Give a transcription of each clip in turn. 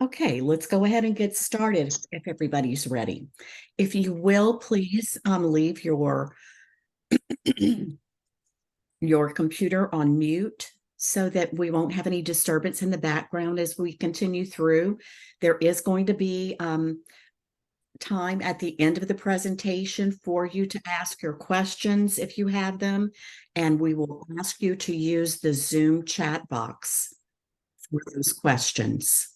Okay, let's go ahead and get started if everybody's ready. If you will, please leave your computer on mute so that we won't have any disturbance in the background as we continue through. There is going to be time at the end of the presentation for you to ask your questions if you have them, and we will ask you to use the Zoom chat box for those questions.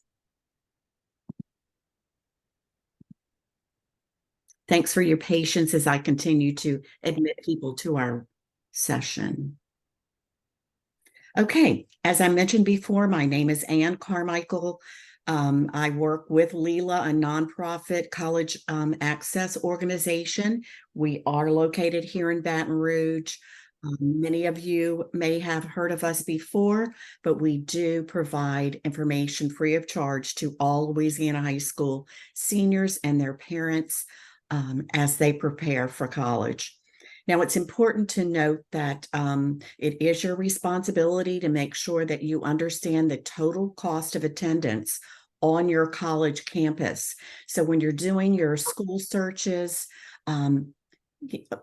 Thanks for your patience as I continue to admit people to our session. Okay, as I mentioned before, my name is Ann Carmichael. I work with LELA, a nonprofit college access organization. We are located here in Baton Rouge. Many of you may have heard of us before, but we do provide information free of charge to all Louisiana high school seniors and their parents as they prepare for college. Now, it's important to note that it is your responsibility to make sure that you understand the total cost of attendance on your college campus. So when you're doing your school searches,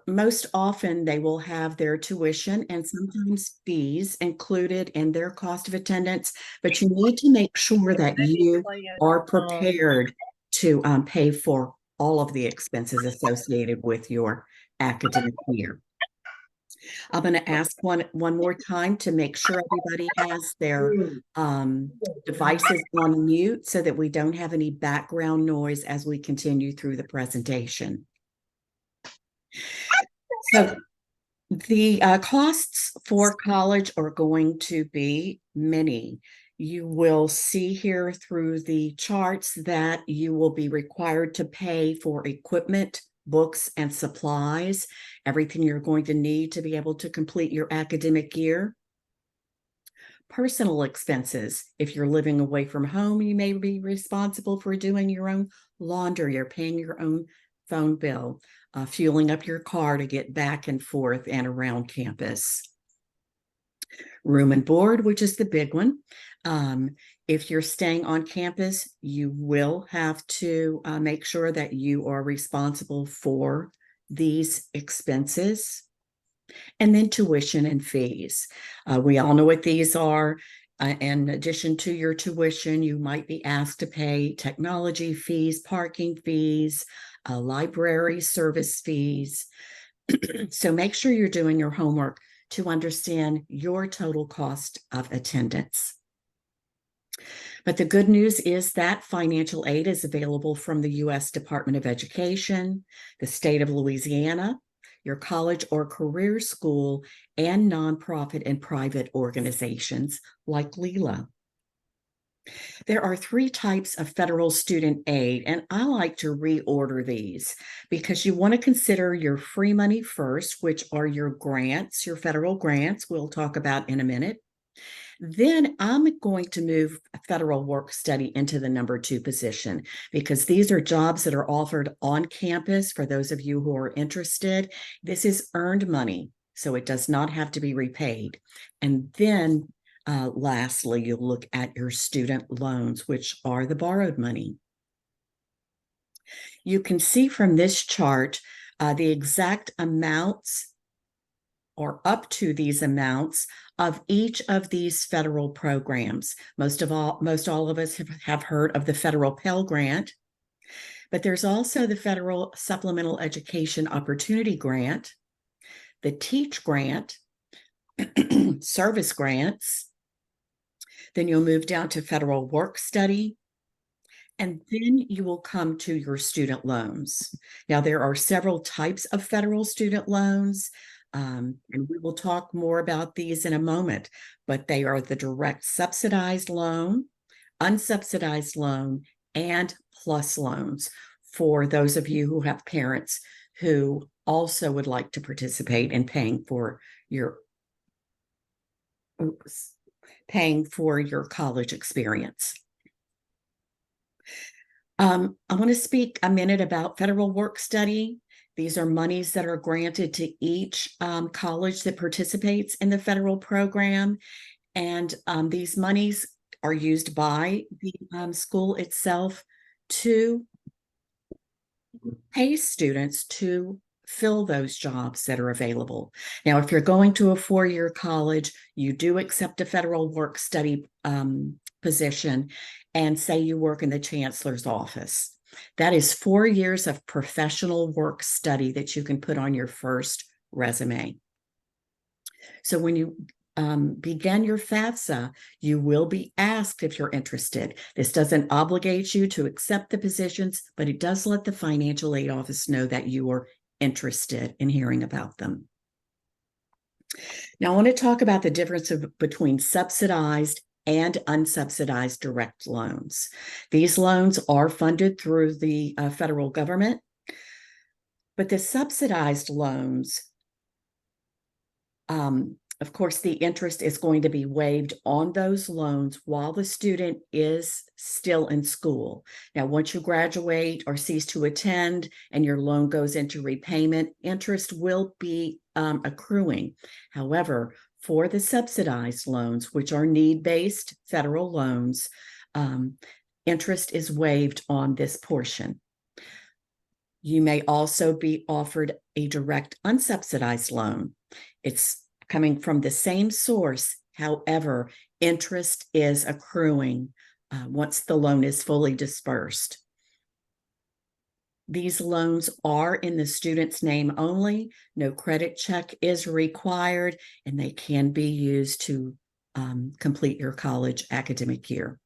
most often they will have their tuition and sometimes fees included in their cost of attendance, but you need to make sure that you are prepared to pay for all of the expenses associated with your academic year. I'm going to ask one more time to make sure everybody has their devices on mute so that we don't have any background noise as we continue through the presentation. So the costs for college are going to be many. You will see here through the charts that you will be required to pay for equipment, books, and supplies, everything you're going to need to be able to complete your academic year. Personal expenses. If you're living away from home, you may be responsible for doing your own laundry or paying your own phone bill, fueling up your car to get back and forth and around campus. Room and board, which is the big one. If you're staying on campus, you will have to make sure that you are responsible for these expenses. And then tuition and fees. We all know what these are. In addition to your tuition, you might be asked to pay technology fees, parking fees, library service fees. So make sure you're doing your homework to understand your total cost of attendance. But the good news is that financial aid is available from the U.S. Department of Education, the state of Louisiana, your college or career school, and nonprofit and private organizations like LELA. There are 3 types of federal student aid, and I like to reorder these because you want to consider your free money first, which are your grants, your federal grants, we'll talk about in a minute. Then I'm going to move federal work study into the number 2 position because these are jobs that are offered on campus for those of you who are interested. This is earned money, so it does not have to be repaid. And then lastly, you'll look at your student loans, which are the borrowed money. You can see from this chart the exact amounts or up to these amounts of each of these federal programs. Most all of us have heard of the federal Pell Grant, but there's also the federal Supplemental Education Opportunity Grant, the Teach Grant, service grants. Then you'll move down to federal work study, and then you will come to your student loans. Now, there are several types of federal student loans. And we will talk more about these in a moment, but they are the direct subsidized loan, unsubsidized loan, and plus loans for those of you who have parents who also would like to participate in paying for your college experience. I want to speak a minute about federal work study. These are monies that are granted to each college that participates in the federal program. And these monies are used by the school itself to pay students to fill those jobs that are available. Now, if you're going to a four-year college, you do accept a federal work study position, and say you work in the chancellor's office. That is 4 years of professional work study that you can put on your first resume. So when you begin your FAFSA, you will be asked if you're interested. This doesn't obligate you to accept the positions, but it does let the financial aid office know that you are interested in hearing about them. Now, I want to talk about the difference between subsidized and unsubsidized direct loans. These loans are funded through the federal government, but the subsidized loans, of course, the interest is going to be waived on those loans while the student is still in school. Now, once you graduate or cease to attend and your loan goes into repayment, interest will be accruing. However, for the subsidized loans, which are need-based federal loans, interest is waived on this portion. You may also be offered a direct unsubsidized loan. It's coming from the same source. However, interest is accruing once the loan is fully dispersed. These loans are in the student's name only. No credit check is required, and they can be used to complete your college academic year.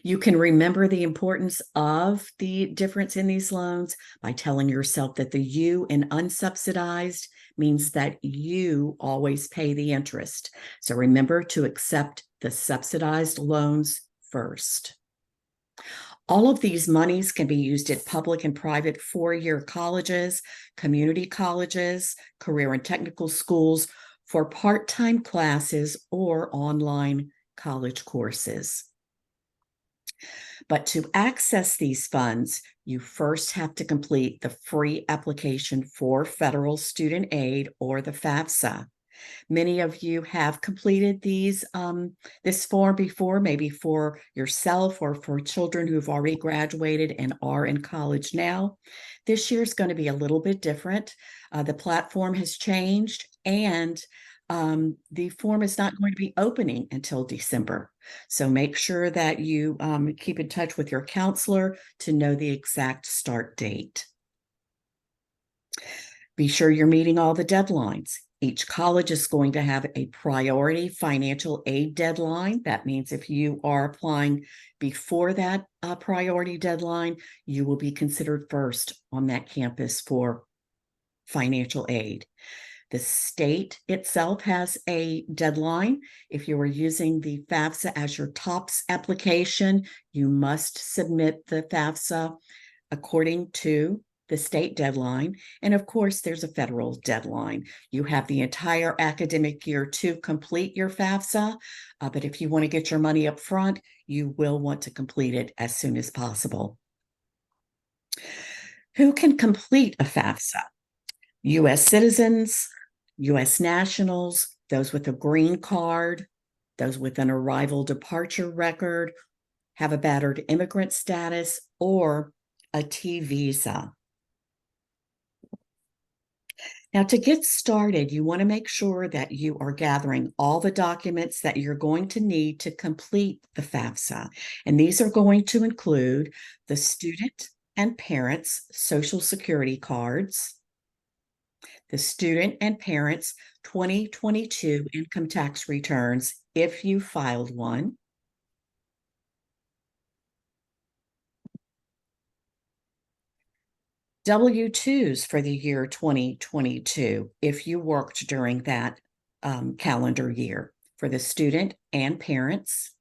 You can remember the importance of the difference in these loans by telling yourself that the U in unsubsidized means that you always pay the interest. So remember to accept the subsidized loans first. All of these monies can be used at public and private four-year colleges, community colleges, career and technical schools for part-time classes or online college courses. But to access these funds, you first have to complete the free application for federal student aid, or the FAFSA. Many of you have completed this form before, maybe for yourself or for children who've already graduated and are in college now. This year is going to be a little bit different. The platform has changed, and the form is not going to be opening until December. So make sure that you keep in touch with your counselor to know the exact start date. Be sure you're meeting all the deadlines. Each college is going to have a priority financial aid deadline. That means if you are applying before that priority deadline, you will be considered first on that campus for financial aid. The state itself has a deadline. If you are using the FAFSA as your TOPS application, you must submit the FAFSA according to the state deadline. And of course, there's a federal deadline. You have the entire academic year to complete your FAFSA, but if you want to get your money up front, you will want to complete it as soon as possible. Who can complete a FAFSA? U.S. citizens, U.S. nationals, those with a green card, those with an arrival departure record, have a battered immigrant status, or a T visa. Now, to get started, you want to make sure that you are gathering all the documents that you're going to need to complete the FAFSA. And these are going to include the student and parents' Social Security cards, the student and parents' 2022 income tax returns, if you filed one, W-2s for the year 2022, if you worked during that calendar year, for the student and parents.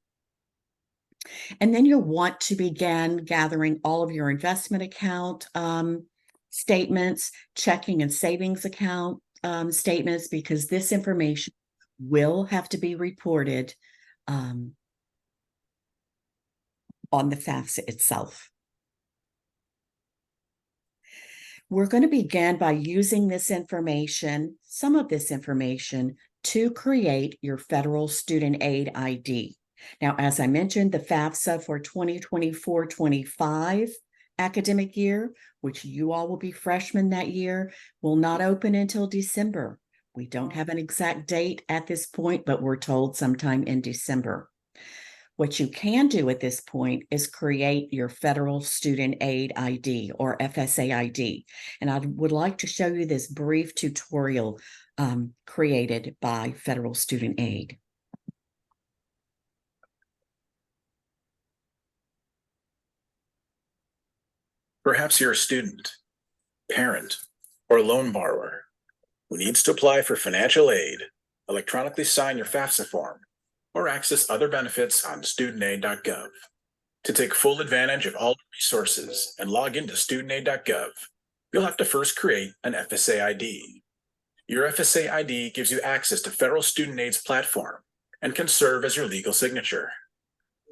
And then you'll want to begin gathering all of your investment account statements, checking and savings account statements, because this information will have to be reported on the FAFSA itself. We're going to begin by using this information, some of this information, to create your federal student aid ID. Now, as I mentioned, the FAFSA for 2024-25 academic year, which you all will be freshmen that year, will not open until December. We don't have an exact date at this point, but we're told sometime in December. What you can do at this point is create your Federal Student Aid ID or FSA ID. And I would like to show you this brief tutorial created by Federal Student Aid. Perhaps you're a student, parent, or loan borrower who needs to apply for financial aid, electronically sign your FAFSA form, or access other benefits on studentaid.gov. To take full advantage of all the resources and log into studentaid.gov, you'll have to first create an FSA ID. Your FSA ID gives you access to Federal Student Aid's platform and can serve as your legal signature.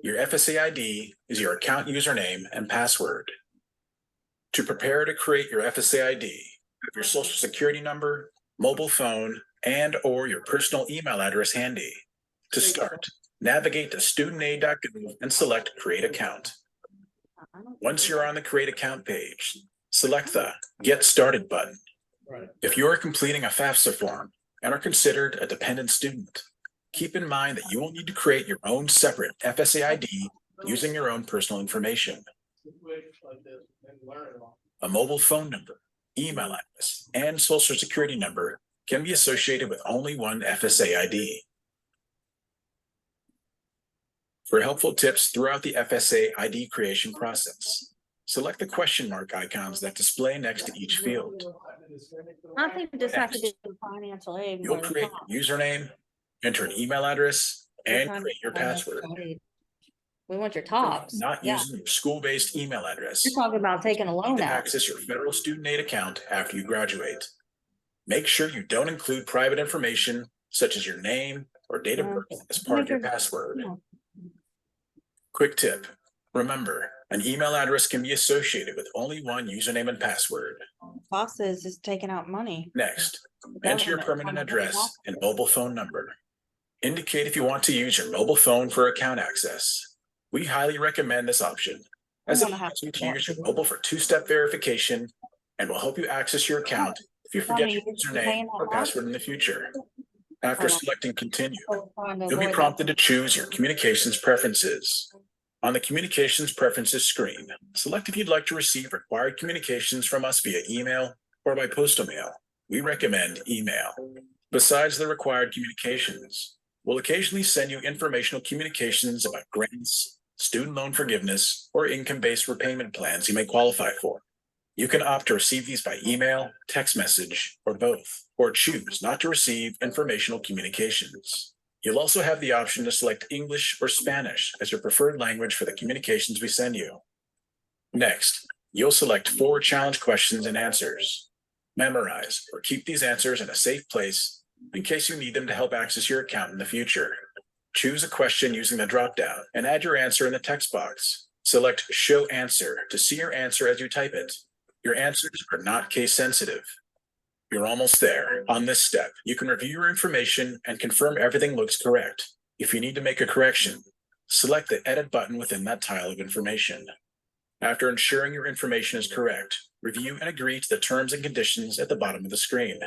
Your FSA ID is your account username and password. To prepare to create your FSA ID, have your social security number, mobile phone, and/or your personal email address handy. To start, navigate to studentaid.gov and select Create Account. Once you're on the Create Account page, select the Get Started button. If you are completing a FAFSA form and are considered a dependent student, keep in mind that you will need to create your own separate FSA ID using your own personal information. A mobile phone number, email address, and social security number can be associated with only one FSA ID. For helpful tips throughout the FSA ID creation process, select the question mark icons that display next to each field. I think we just have to do financial aid. You'll create your username, enter an email address, and create your password. We want your tops. Not using your school-based email address. You're talking about taking a loan To out. access your Federal Student Aid account after you graduate. Make sure you don't include private information such as your name or date of birth as part of your password. Quick tip, remember, an email address can be associated with only one username and password. Boss says is taking out money. Next, enter your permanent address and mobile phone number. Indicate if you want to use your mobile phone for account access. We highly recommend this option, as it allows you to use your mobile for two-step verification and will help you access your account if you forget your username or password in the future. After selecting Continue, you'll be prompted to choose your communications preferences. On the Communications Preferences screen, select if you'd like to receive required communications from us via email or by postal mail. We recommend email. Besides the required communications, we'll occasionally send you informational communications about grants, student loan forgiveness, or income-based repayment plans you may qualify for. You can opt to receive these by email, text message, or both, or choose not to receive informational communications. You'll also have the option to select English or Spanish as your preferred language for the communications we send you. Next, you'll select 4 challenge questions and answers. Memorize or keep these answers in a safe place in case you need them to help access your account in the future. Choose a question using the drop-down and add your answer in the text box. Select Show Answer to see your answer as you type it. Your answers are not case sensitive. You're almost there. On this step, you can review your information and confirm everything looks correct. If you need to make a correction, select the Edit button within that tile of information. After ensuring your information is correct, review and agree to the terms and conditions at the bottom of the screen.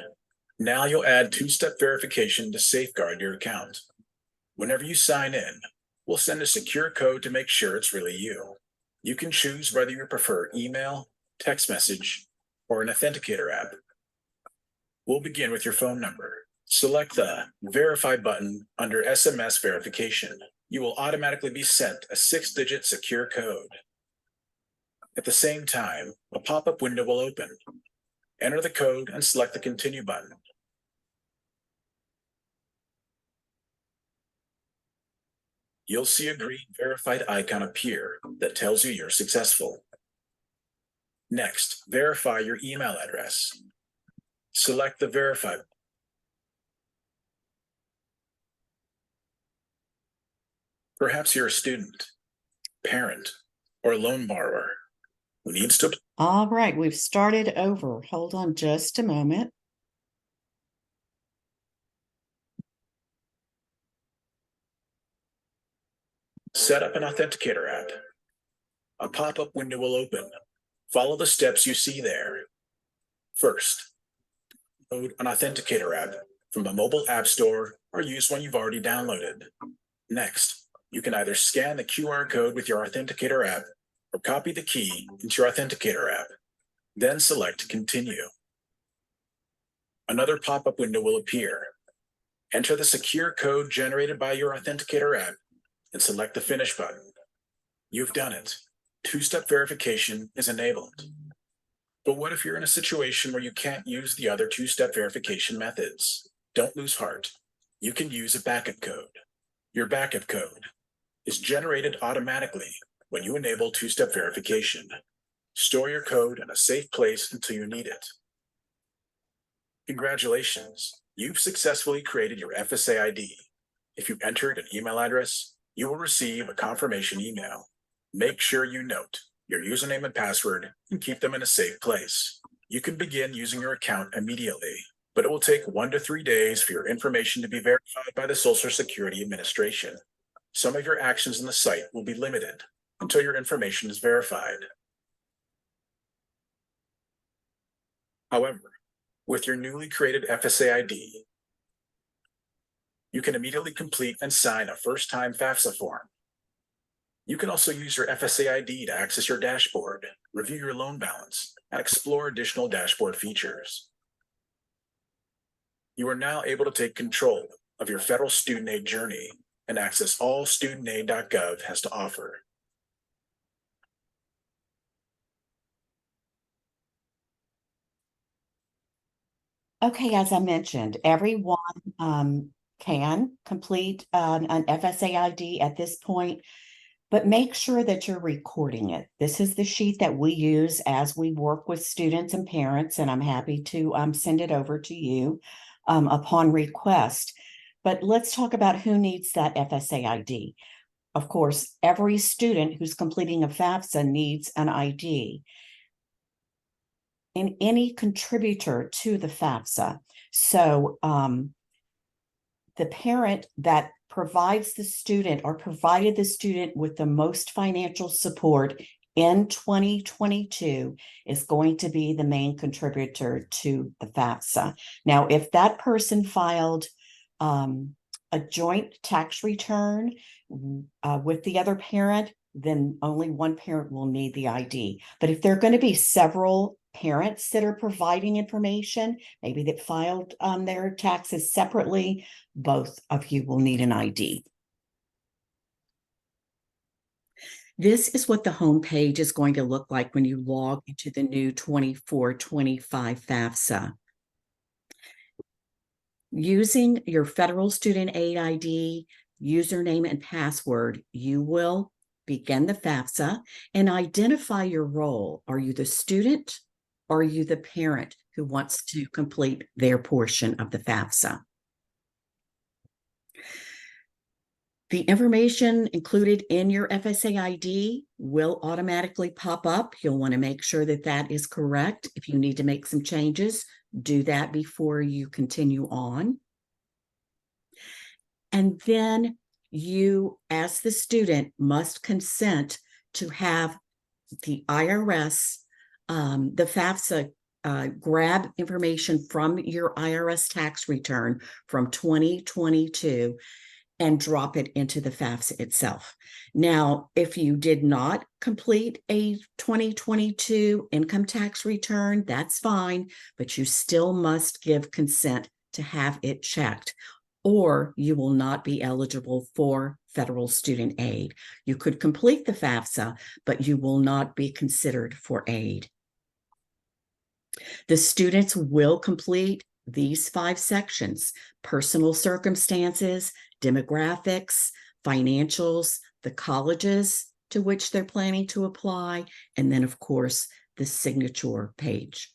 Now you'll add two-step verification to safeguard your account. Whenever you sign in, we'll send a secure code to make sure it's really you. You can choose whether you prefer email, text message, or an authenticator app. We'll begin with your phone number. Select the Verify button under SMS verification. You will automatically be sent a 6-digit secure code. At the same time, a pop-up window will open. Enter the code and select the Continue button. You'll see a green verified icon appear that tells you you're successful. Next, verify your email address. Select the Verify. Perhaps you're a student, parent, or loan borrower who needs to. All right, we've started over. Hold on just a moment. Set up an authenticator app. A pop-up window will open. Follow the steps you see there. First, load an authenticator app from a mobile app store or use one you've already downloaded. Next, you can either scan the QR code with your authenticator app or copy the key into your authenticator app. Then select Continue. Another pop-up window will appear. Enter the secure code generated by your authenticator app and select the Finish button. You've done it. Two-step verification is enabled. But what if you're in a situation where you can't use the other two-step verification methods? Don't lose heart. You can use a backup code. Your backup code is generated automatically when you enable two-step verification. Store your code in a safe place until you need it. Congratulations, you've successfully created your FSA ID. If you've entered an email address, you will receive a confirmation email. Make sure you note your username and password and keep them in a safe place. You can begin using your account immediately, but it will take 1 to 3 days for your information to be verified by the Social Security Administration. Some of your actions on the site will be limited until your information is verified. However, with your newly created FSA ID, you can immediately complete and sign a first-time FAFSA form. You can also use your FSA ID to access your dashboard, review your loan balance, and explore additional dashboard features. You are now able to take control of your federal student aid journey and access all studentaid.gov has to offer. Okay, as I mentioned, everyone can complete an FSA ID at this point, but make sure that you're recording it. This is the sheet that we use as we work with students and parents, and I'm happy to send it over to you upon request. But let's talk about who needs that FSA ID. Of course, every student who's completing a FAFSA needs an ID. And any contributor to the FAFSA. So the parent that provides the student or provided the student with the most financial support in 2022 is going to be the main contributor to the FAFSA. Now, if that person filed a joint tax return with the other parent, then only one parent will need the ID. But if there are going to be several parents that are providing information, maybe that filed their taxes separately, both of you will need an ID. This is what the homepage is going to look like when you log into the new 24-25 FAFSA. Using your federal student aid ID, username, and password, you will begin the FAFSA and identify your role. Are you the student? Or are you the parent who wants to complete their portion of the FAFSA? The information included in your FSA ID will automatically pop up. You'll want to make sure that that is correct. If you need to make some changes, do that before you continue on. And then you, as the student, must consent to have the IRS, the FAFSA, grab information from your IRS tax return from 2022 and drop it into the FAFSA itself. Now, if you did not complete a 2022 income tax return, that's fine, but you still must give consent to have it checked, or you will not be eligible for federal student aid. You could complete the FAFSA, but you will not be considered for aid. The students will complete these 5 sections: personal circumstances, demographics, financials, the colleges to which they're planning to apply, and then, of course, the signature page.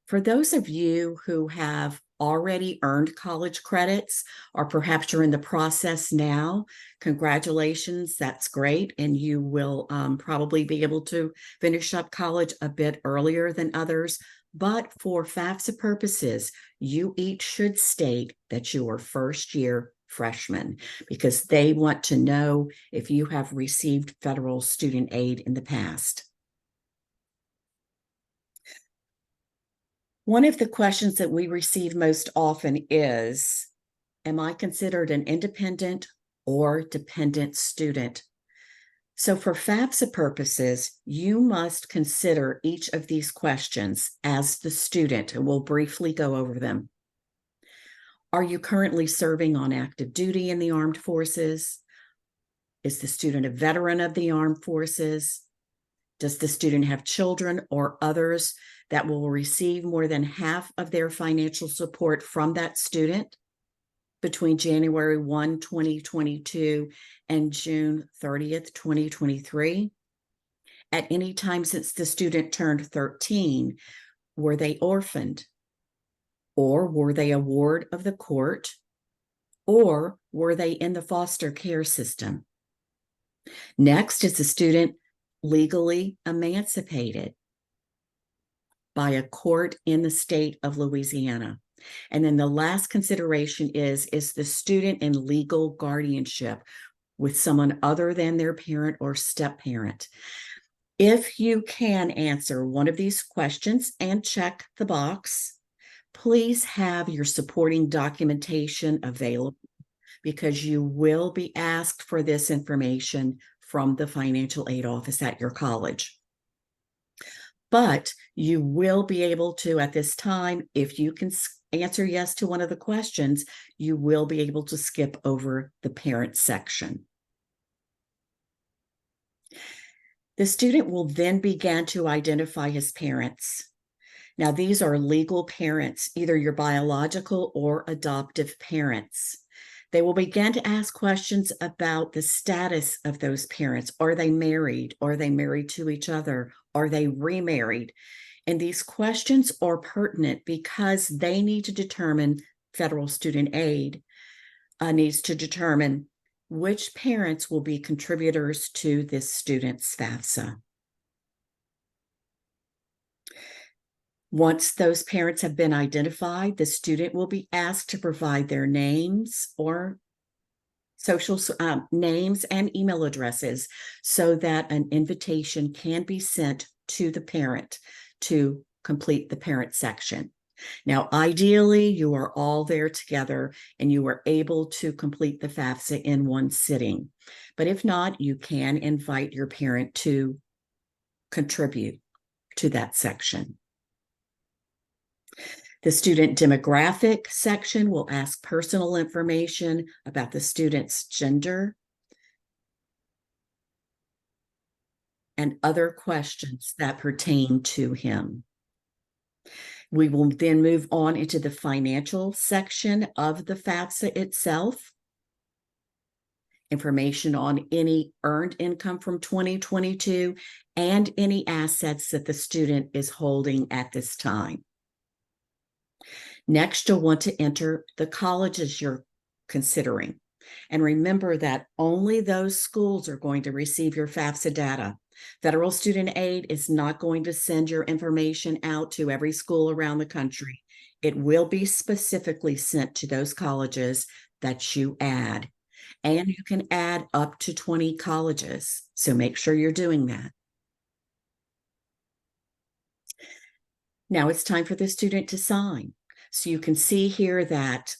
For those of you who have already earned college credits, or perhaps you're in the process now, congratulations, that's great. And you will probably be able to finish up college a bit earlier than others. But for FAFSA purposes, you each should state that you are first year freshmen, because they want to know if you have received federal student aid in the past. One of the questions that we receive most often is, am I considered an independent or dependent student? So for FAFSA purposes, you must consider each of these questions as the student, and we'll briefly go over them. Are you currently serving on active duty in the armed forces? Is the student a veteran of the armed forces? Does the student have children or others that will receive more than half of their financial support from that student between January 1, 2022 and June 30th, 2023? At any time since the student turned 13, were they orphaned? Or were they a ward of the court? Or were they in the foster care system? Next, is the student legally emancipated by a court in the state of Louisiana? And then the last consideration is the student in legal guardianship with someone other than their parent or step-parent? If you can answer one of these questions and check the box, please have your supporting documentation available, because you will be asked for this information from the financial aid office at your college. But you will be able to, at this time, if you can answer yes to one of the questions, you will be able to skip over the parent section. The student will then begin to identify his parents. Now, these are legal parents, either your biological or adoptive parents. They will begin to ask questions about the status of those parents. Are they married? Are they married to each other? Are they remarried? And these questions are pertinent because they need to determine, federal student aid needs to determine which parents will be contributors to this student's FAFSA. Once those parents have been identified, the student will be asked to provide their names or social names and email addresses so that an invitation can be sent to the parent to complete the parent section. Now, ideally, you are all there together and you are able to complete the FAFSA in one sitting. But if not, you can invite your parent to contribute to that section. The student demographic section will ask personal information about the student's gender and other questions that pertain to him. We will then move on into the financial section of the FAFSA itself. Information on any earned income from 2022 and any assets that the student is holding at this time. Next, you'll want to enter the colleges you're considering. And remember that only those schools are going to receive your FAFSA data. Federal student aid is not going to send your information out to every school around the country. It will be specifically sent to those colleges that you add. And you can add up to 20 colleges. So make sure you're doing that. Now it's time for the student to sign. So you can see here that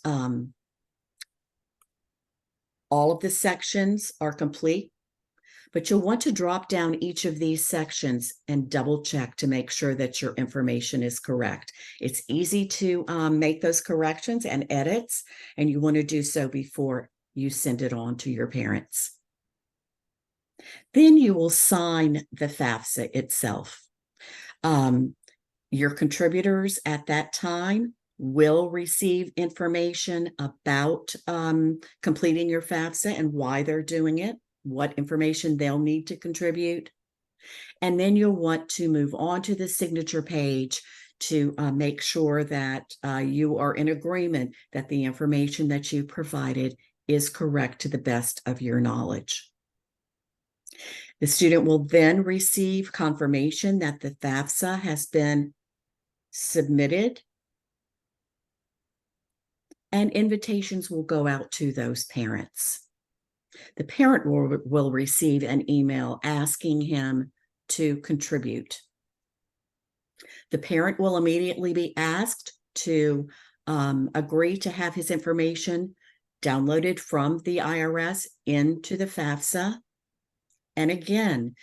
all of the sections are complete, but you'll want to drop down each of these sections and double check to make sure that your information is correct. It's easy to make those corrections and edits, and you want to do so before you send it on to your parents. Then you will sign the FAFSA itself. Your contributors at that time will receive information about completing your FAFSA and why they're doing it, what information they'll need to contribute. And then you'll want to move on to the signature page to make sure that you are in agreement that the information that you provided is correct to the best of your knowledge. The student will then receive confirmation that the FAFSA has been submitted. and invitations will go out to those parents. The parent will receive an email asking him to contribute. The parent will immediately be asked to agree to have his information downloaded from the IRS into the FAFSA. And again,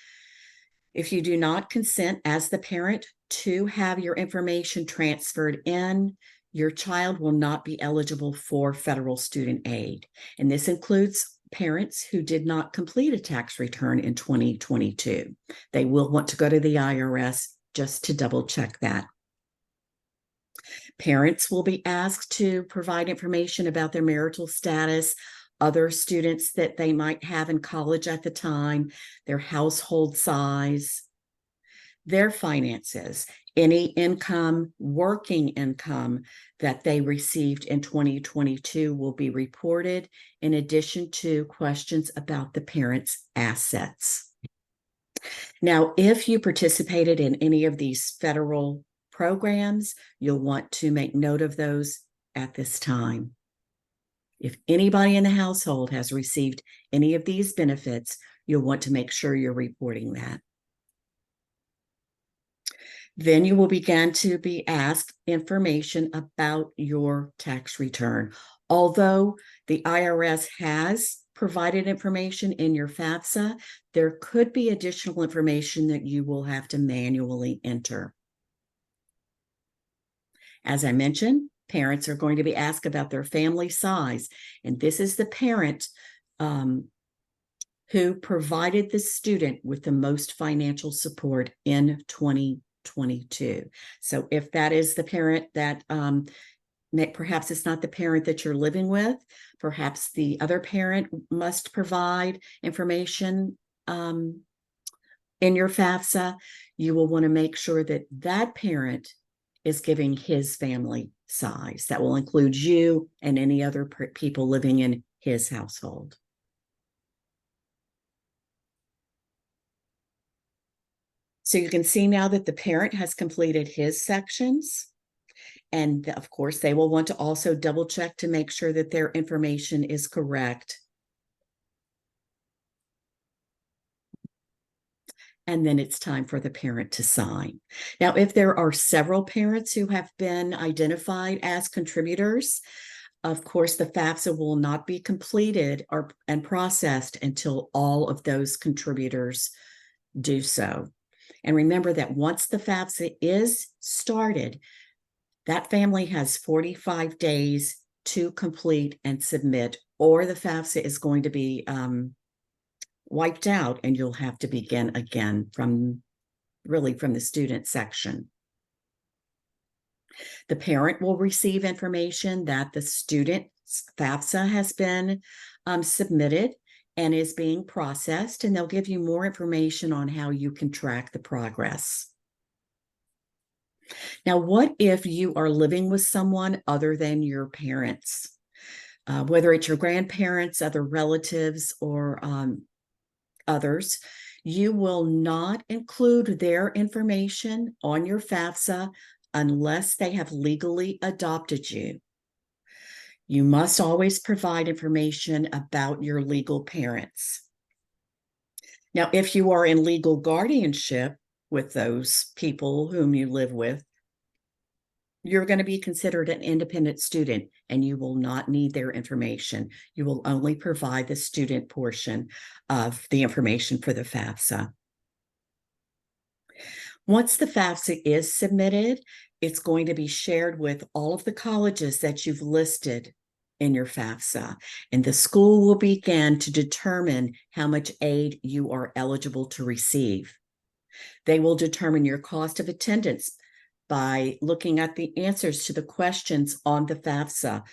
if you do not consent as the parent to have your information transferred in, your child will not be eligible for federal student aid. And this includes parents who did not complete a tax return in 2022. They will want to go to the IRS just to double check that. Parents will be asked to provide information about their marital status, other students that they might have in college at the time, their household size, their finances, any income, working income that they received in 2022 will be reported, in addition to questions about the parent's assets. Now, if you participated in any of these federal programs, you'll want to make note of those at this time. If anybody in the household has received any of these benefits, you'll want to make sure you're reporting that. Then you will begin to be asked information about your tax return. Although the IRS has provided information in your FAFSA, there could be additional information that you will have to manually enter. As I mentioned, parents are going to be asked about their family size, and this is the parent who provided the student with the most financial support in 2022. So if that is the parent that perhaps it's not the parent that you're living with, perhaps the other parent must provide information in your FAFSA, you will want to make sure that that parent is giving his family size. That will include you and any other people living in his household. So you can see now that the parent has completed his sections. And of course, they will want to also double check to make sure that their information is correct. And then it's time for the parent to sign. Now, if there are several parents who have been identified as contributors, of course, the FAFSA will not be completed and processed until all of those contributors do so. And remember that once the FAFSA is started, that family has 45 days to complete and submit, or the FAFSA is going to be wiped out and you'll have to begin again from the student section. The parent will receive information that the student's FAFSA has been submitted and is being processed, and they'll give you more information on how you can track the progress. Now, what if you are living with someone other than your parents, whether it's your grandparents, other relatives, or others? You will not include their information on your FAFSA unless they have legally adopted you. You must always provide information about your legal parents. Now, if you are in legal guardianship with those people whom you live with, you're going to be considered an independent student and you will not need their information. You will only provide the student portion of the information for the FAFSA. Once the FAFSA is submitted, it's going to be shared with all of the colleges that you've listed in your FAFSA, and the school will begin to determine how much aid you are eligible to receive. They will determine your cost of attendance by looking at the answers to the questions on the FAFSA.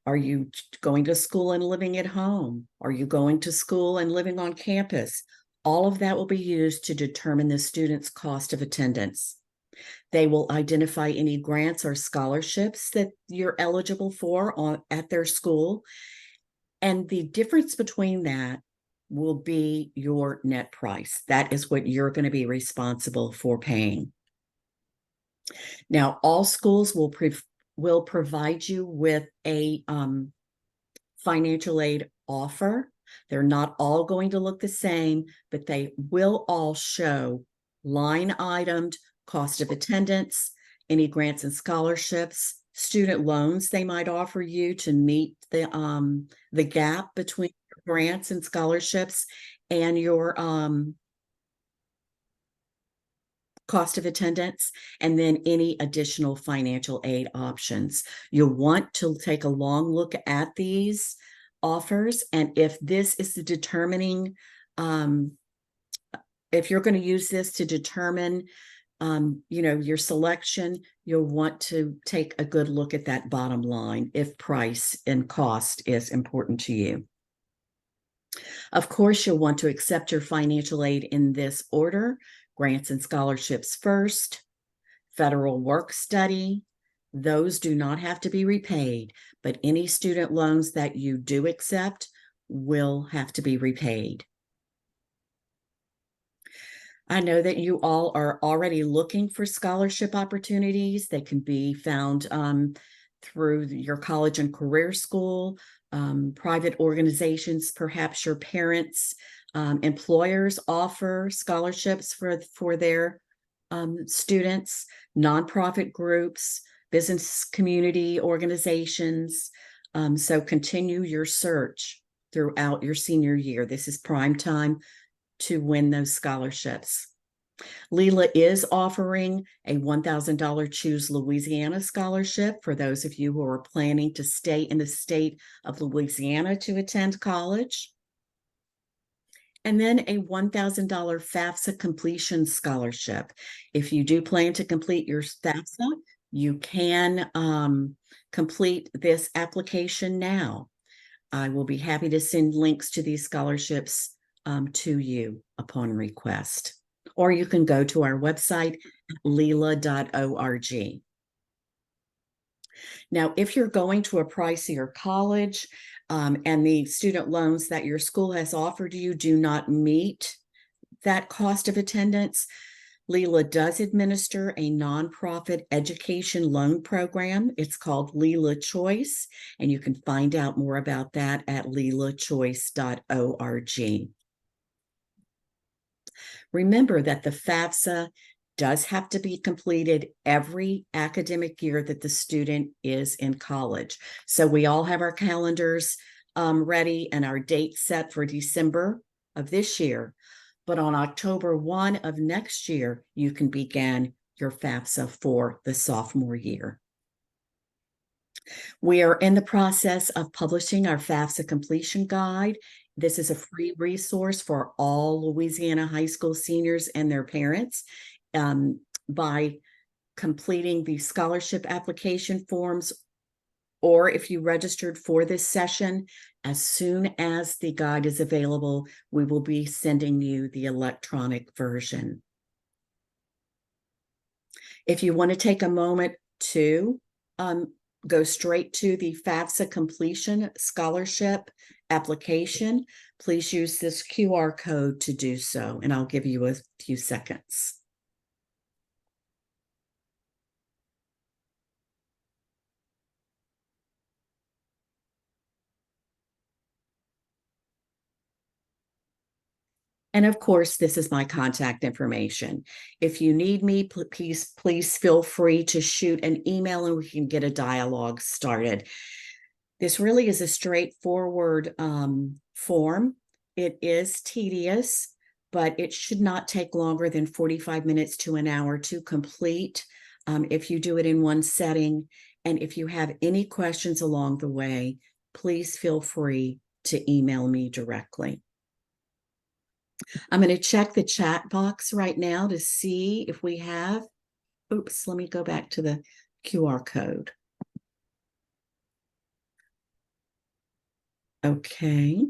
Are you going to school and living at home? Are you going to school and living on campus? All of that will be used to determine the student's cost of attendance. They will identify any grants or scholarships that you're eligible for at their school. And the difference between that will be your net price. That is what you're going to be responsible for paying. Now, all schools will will provide you with a financial aid offer. They're not all going to look the same, but they will all show line itemed cost of attendance, any grants and scholarships, student loans they might offer you to meet the gap between grants and scholarships and your cost of attendance, and then any additional financial aid options. You'll want to take a long look at these offers, and if this is the determining, if you're going to use this to determine your selection, you'll want to take a good look at that bottom line if price and cost is important to you. Of course, you'll want to accept your financial aid in this order: grants and scholarships first, federal work study. Those do not have to be repaid, but any student loans that you do accept will have to be repaid. I know that you all are already looking for scholarship opportunities. They can be found through your college and career school, private organizations, perhaps your parents, employers offer scholarships for their students, nonprofit groups, business community organizations. So continue your search throughout your senior year. This is prime time to win those scholarships. Leela is offering a $1,000 Choose Louisiana scholarship for those of you who are planning to stay in the state of Louisiana to attend college. And then a $1,000 FAFSA completion scholarship. If you do plan to complete your FAFSA, you can complete this application now. I will be happy to send links to these scholarships to you upon request. Or you can go to our website, leela.org. Now, if you're going to a pricier college and the student loans that your school has offered you do not meet that cost of attendance, Leela does administer a nonprofit education loan program. It's called Leela Choice, and you can find out more about that at leelachoice.org. Remember that the FAFSA does have to be completed every academic year that the student is in college. So we all have our calendars ready and our date set for December of this year. But on October 1 of next year, you can begin your FAFSA for the sophomore year. We are in the process of publishing our FAFSA completion guide. This is a free resource for all Louisiana high school seniors and their parents. By completing the scholarship application forms, or if you registered for this session, as soon as the guide is available, we will be sending you the electronic version. If you want to take a moment to go straight to the FAFSA completion scholarship application, please use this QR code to do so, and I'll give you a few seconds. And of course, this is my contact information. If you need me, please feel free to shoot an email and we can get a dialogue started. This really is a straightforward form. It is tedious, but it should not take longer than 45 minutes to an hour to complete if you do it in one setting. And if you have any questions along the way, please feel free to email me directly. I'm going to check the chat box right now to see if we have, oops, let me go back to the QR code. Okay.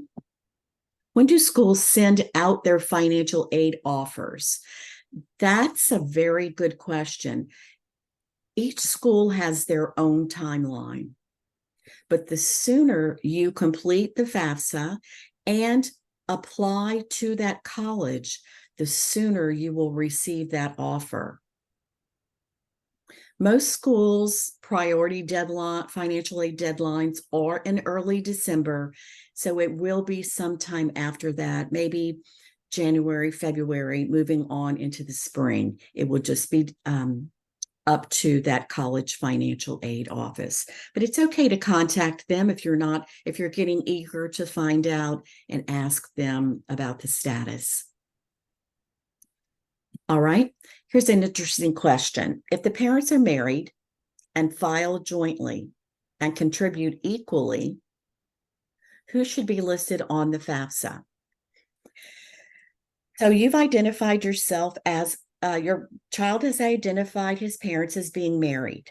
When do schools send out their financial aid offers? That's a very good question. Each school has their own timeline, but the sooner you complete the FAFSA and apply to that college, the sooner you will receive that offer. Most schools' priority deadline, financial aid deadlines are in early December. So it will be sometime after that, maybe January, February, moving on into the spring. It will just be up to that college financial aid office. But it's okay to contact them if you're getting eager to find out and ask them about the status. All right, here's an interesting question. If the parents are married and file jointly and contribute equally, who should be listed on the FAFSA? So you've identified yourself as, your child has identified his parents as being married.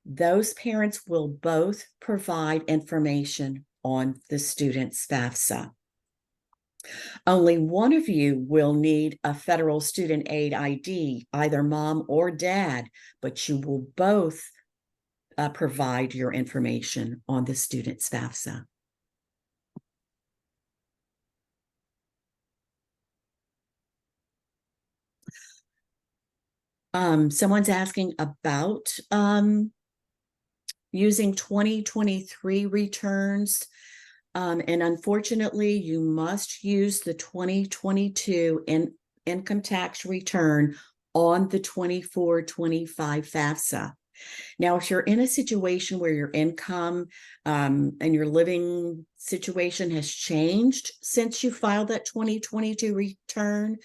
Those parents will both provide information on the student's FAFSA. Only one of you will need a federal student aid ID, either mom or dad, but you will both provide your information on the student's FAFSA. Someone's asking about using 2023 returns. And unfortunately, you must use the 2022 income tax return on the 24-25 FAFSA. Now, if you're in a situation where your income and your living situation has changed since you filed that 2022 return,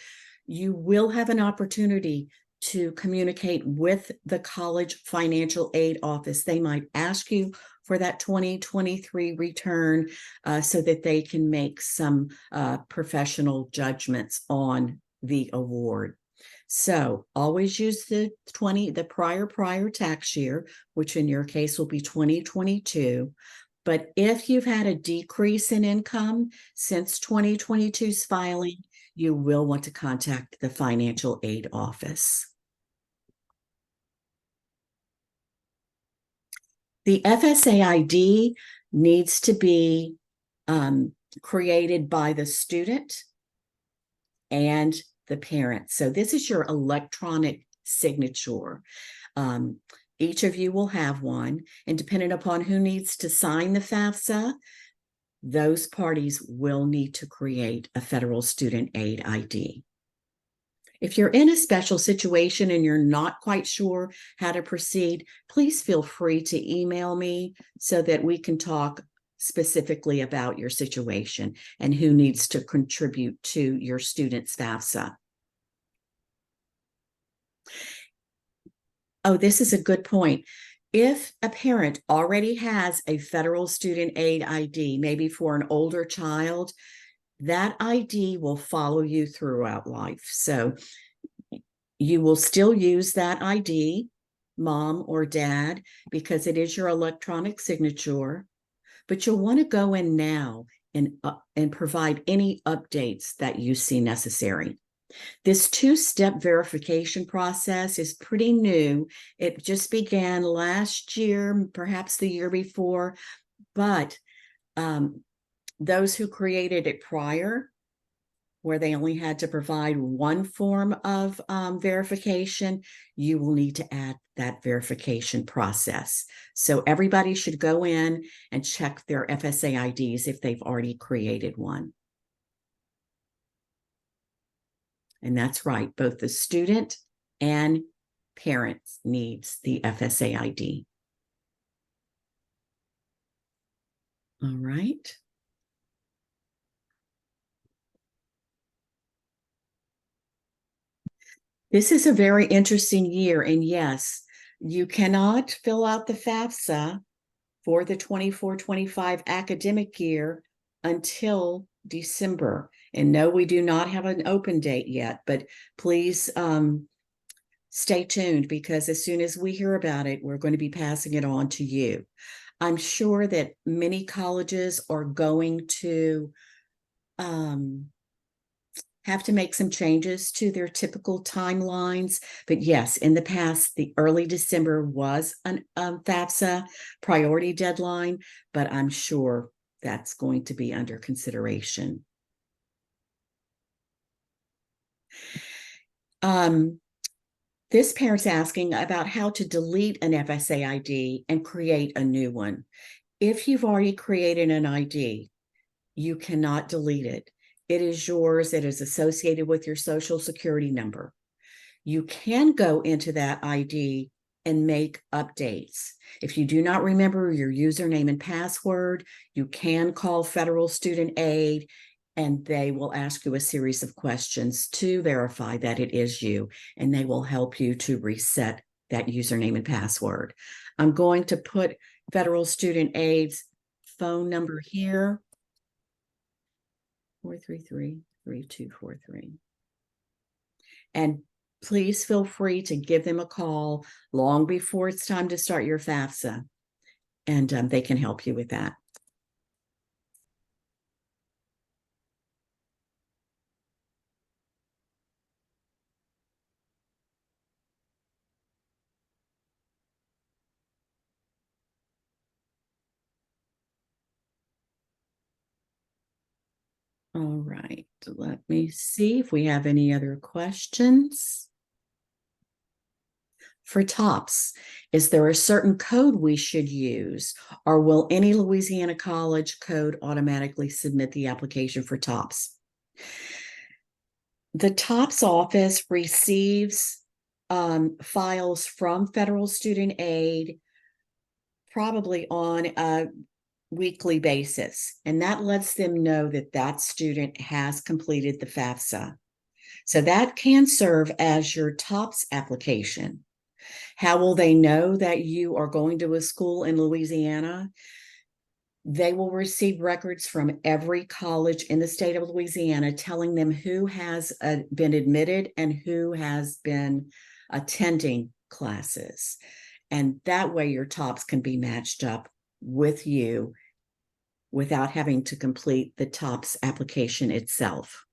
you will have an opportunity to communicate with the college financial aid office. They might ask you for that 2023 return so that they can make some professional judgments on the award. So always use the prior tax year, which in your case will be 2022. But if you've had a decrease in income since 2022's filing, you will want to contact the financial aid office. The FSA ID needs to be created by the student and the parent. So this is your electronic signature. Each of you will have one, and depending upon who needs to sign the FAFSA, those parties will need to create a federal student aid ID. If you're in a special situation and you're not quite sure how to proceed, please feel free to email me so that we can talk specifically about your situation and who needs to contribute to your student's FAFSA. Oh, this is a good point. If a parent already has a federal student aid ID, maybe for an older child, that ID will follow you throughout life. So you will still use that ID, mom or dad, because it is your electronic signature, but you'll want to go in now and provide any updates that you see necessary. This two-step verification process is pretty new. It just began last year, perhaps the year before, but those who created it prior, where they only had to provide one form of verification, you will need to add that verification process. So everybody should go in and check their FSA IDs if they've already created one. And that's right, both the student and parents needs the FSA ID. All right. This is a very interesting year. And yes, you cannot fill out the FAFSA for the 24-25 academic year until December. And no, we do not have an open date yet, but please stay tuned, because as soon as we hear about it, we're going to be passing it on to you. I'm sure that many colleges are going to have to make some changes to their typical timelines. But yes, in the past, the early December was an FAFSA priority deadline, but I'm sure that's going to be under consideration. This parent's asking about how to delete an FSA ID and create a new one. If you've already created an ID, you cannot delete it. It is yours. It is associated with your social security number. You can go into that ID and make updates. If you do not remember your username and password, you can call Federal Student Aid and they will ask you a series of questions to verify that it is you, and they will help you to reset that username and password. I'm going to put Federal Student Aid's phone number here, 433-3243. And please feel free to give them a call long before it's time to start your FAFSA, and they can help you with that. All right, let me see if we have any other questions. For TOPS, is there a certain code we should use, or will any Louisiana college code automatically submit the application for TOPS? The TOPS office receives files from Federal Student Aid probably on a weekly basis, and that lets them know that that student has completed the FAFSA. So that can serve as your TOPS application. How will they know that you are going to a school in Louisiana? They will receive records from every college in the state of Louisiana telling them who has been admitted and who has been attending classes. And that way your TOPS can be matched up with you without having to complete the TOPS application itself.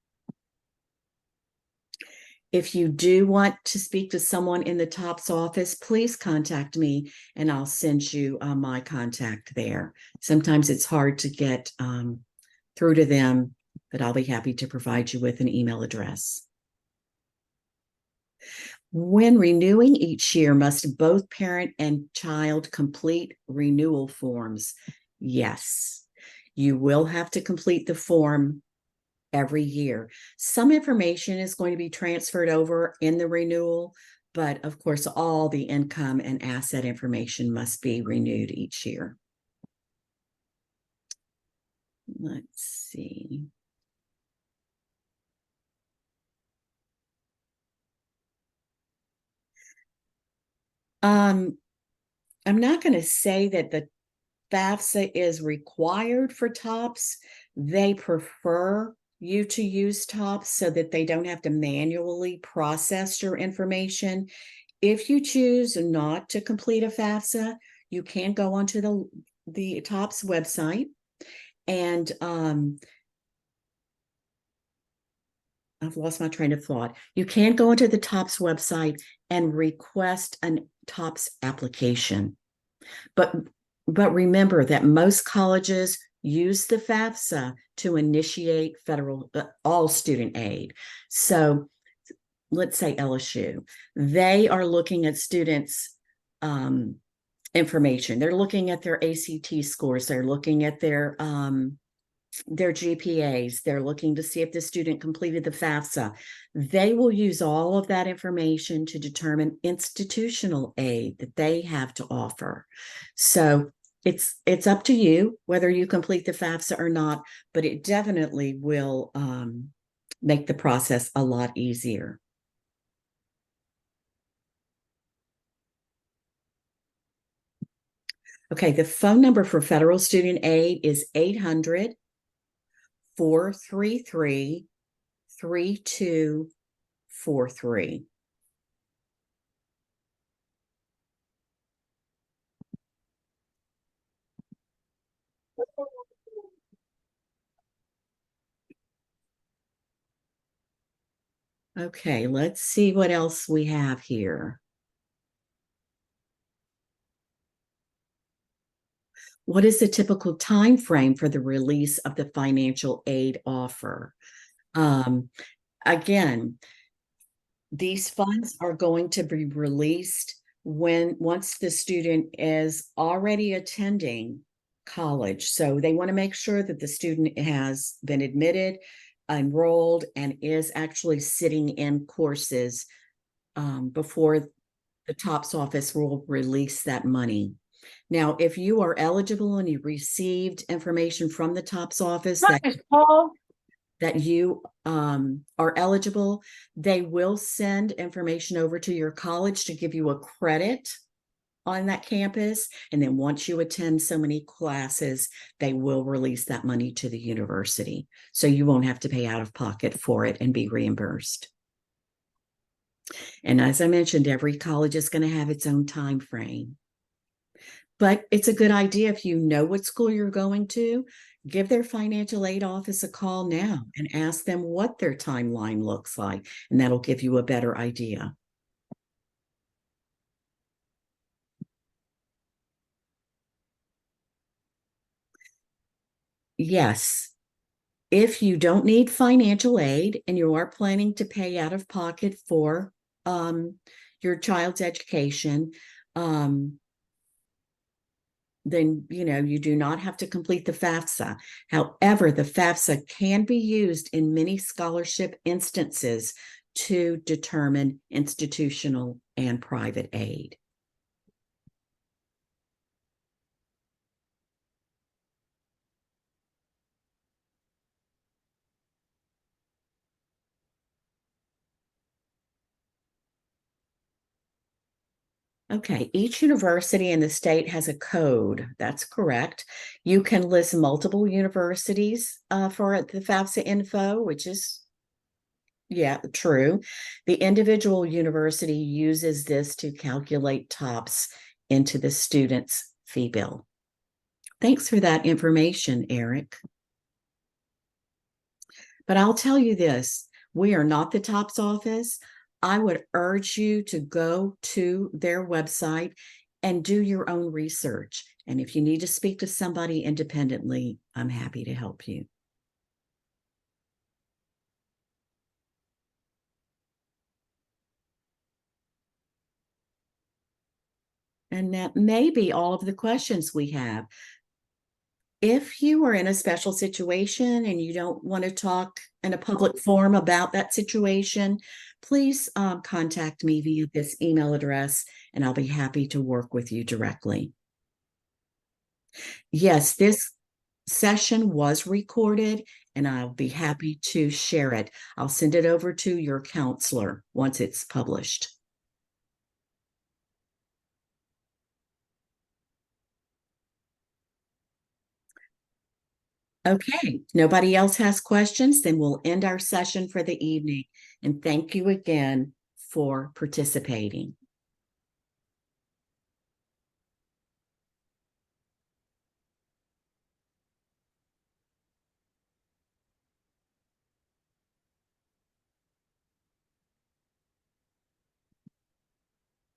If you do want to speak to someone in the TOPS office, please contact me and I'll send you my contact there. Sometimes it's hard to get through to them, but I'll be happy to provide you with an email address. When renewing each year, must both parent and child complete renewal forms? Yes, you will have to complete the form every year. Some information is going to be transferred over in the renewal, but of course, all the income and asset information must be renewed each year. Let's see. I'm not going to say that the FAFSA is required for TOPS. They prefer you to use TOPS so that they don't have to manually process your information. If you choose not to complete a FAFSA, you can go onto the TOPS website and I've lost my train of thought. You can go into the TOPS website and request a TOPS application. But remember that most colleges use the FAFSA to initiate federal all student aid. So let's say LSU, they are looking at students' information. They're looking at their ACT scores. They're looking at their GPAs. They're looking to see if the student completed the FAFSA. They will use all of that information to determine institutional aid that they have to offer. So it's up to you whether you complete the FAFSA or not, but it definitely will make the process a lot easier. Okay, the phone number for Federal Student Aid is 800-433-3243. Okay, let's see what else we have here. What is the typical time frame for the release of the financial aid offer? Again, These funds are going to be released once the student is already attending college. So they want to make sure that the student has been admitted, enrolled, and is actually sitting in courses before the TOPS office will release that money. Now, if you are eligible and you received information from the TOPS office that you are eligible, they will send information over to your college to give you a credit on that campus. And then once you attend so many classes, they will release that money to the university. So you won't have to pay out of pocket for it and be reimbursed. And as I mentioned, every college is going to have its own time frame. But it's a good idea if you know what school you're going to, give their financial aid office a call now and ask them what their timeline looks like, and that'll give you a better idea. Yes, if you don't need financial aid and you are planning to pay out of pocket for your child's education, then you do not have to complete the FAFSA. However, the FAFSA can be used in many scholarship instances to determine institutional and private aid. Okay, each university in the state has a code. That's correct. You can list multiple universities for the FAFSA info, which is, yeah, true. The individual university uses this to calculate TOPS into the student's fee bill. Thanks for that information, Eric. But I'll tell you this, we are not the TOPS office. I would urge you to go to their website and do your own research. And if you need to speak to somebody independently, I'm happy to help you. And that may be all of the questions we have. If you are in a special situation and you don't want to talk in a public forum about that situation, please contact me via this email address, and I'll be happy to work with you directly. Yes, this session was recorded, and I'll be happy to share it. I'll send it over to your counselor once it's published. Okay, nobody else has questions, then we'll end our session for the evening. And thank you again for participating.